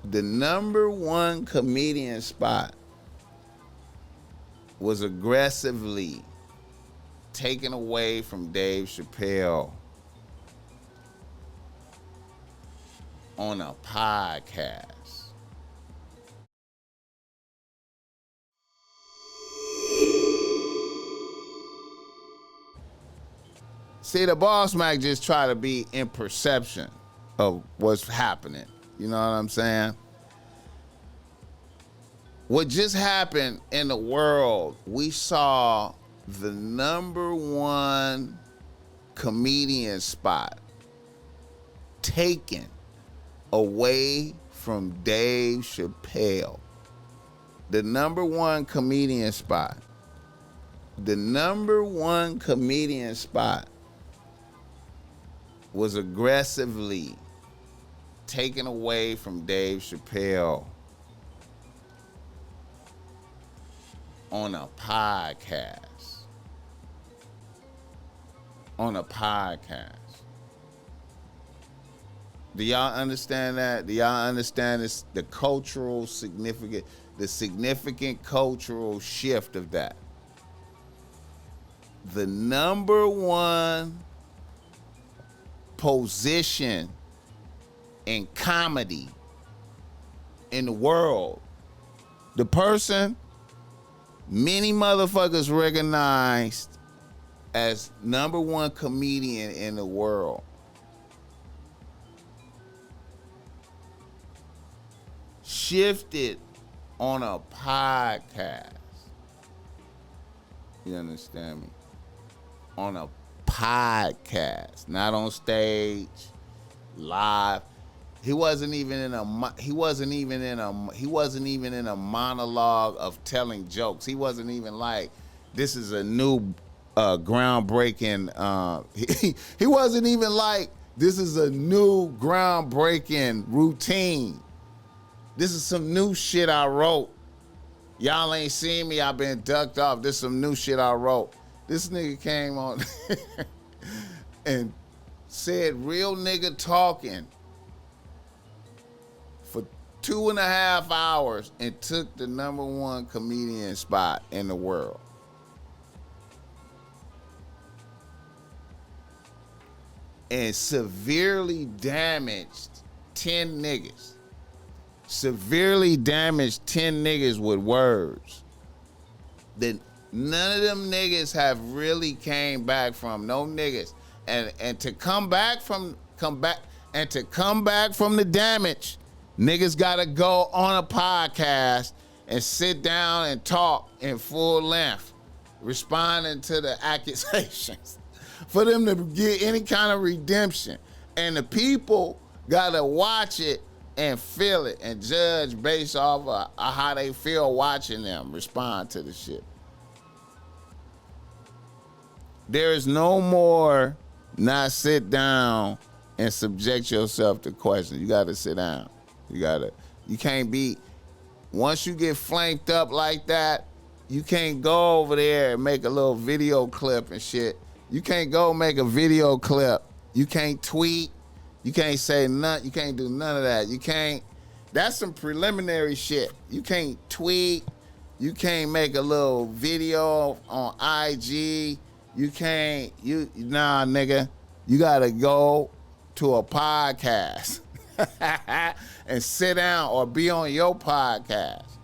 The #1 comedian spot was aggressively taken away from Dave Chappelle on a podcast. See, the BossMack just try to be in perception of what's happening. You know what I'm saying? What just happened in the world, we saw the #1 comedian spot taken away from Dave Chappelle. The #1 comedian spot. The #1 comedian spot was aggressively taken away from Dave Chappelle on a podcast. On a podcast. Do y'all understand that? Do y'all understand this, the significant cultural shift of that? The #1 position in comedy in the world, the person many motherfuckers recognized as #1 comedian in the world, shifted on a podcast. You understand me? On a podcast, not on stage, live. He wasn't even in a monologue of telling jokes. He wasn't even like, this is a new groundbreaking. He wasn't even like, this is a new groundbreaking routine. This is some new shit I wrote. Y'all ain't seen me. I've been ducked off. This is some new shit I wrote. This nigga came on and said real nigga talking for 2.5 hours and took the #1 comedian spot in the world. And severely damaged 10 niggas. Severely damaged 10 niggas with words that none of them niggas have really came back from. No niggas. And to come back from the damage, niggas gotta go on a podcast and sit down and talk in full length, responding to the accusations for them to get any kind of redemption. And the people gotta watch it and feel it and judge based off of how they feel watching them respond to the shit. There is no more not sit down and subject yourself to questions. You gotta sit down. You can't be, once you get flanked up like that, you can't go over there and make a little video clip and shit. You can't go make a video clip. You can't tweet. You can't say nothing. You can't do none of that. You can't, that's some preliminary shit. You can't tweet. You can't make a little video on IG. Nah, nigga. You gotta go to a podcast and sit down or be on your podcast.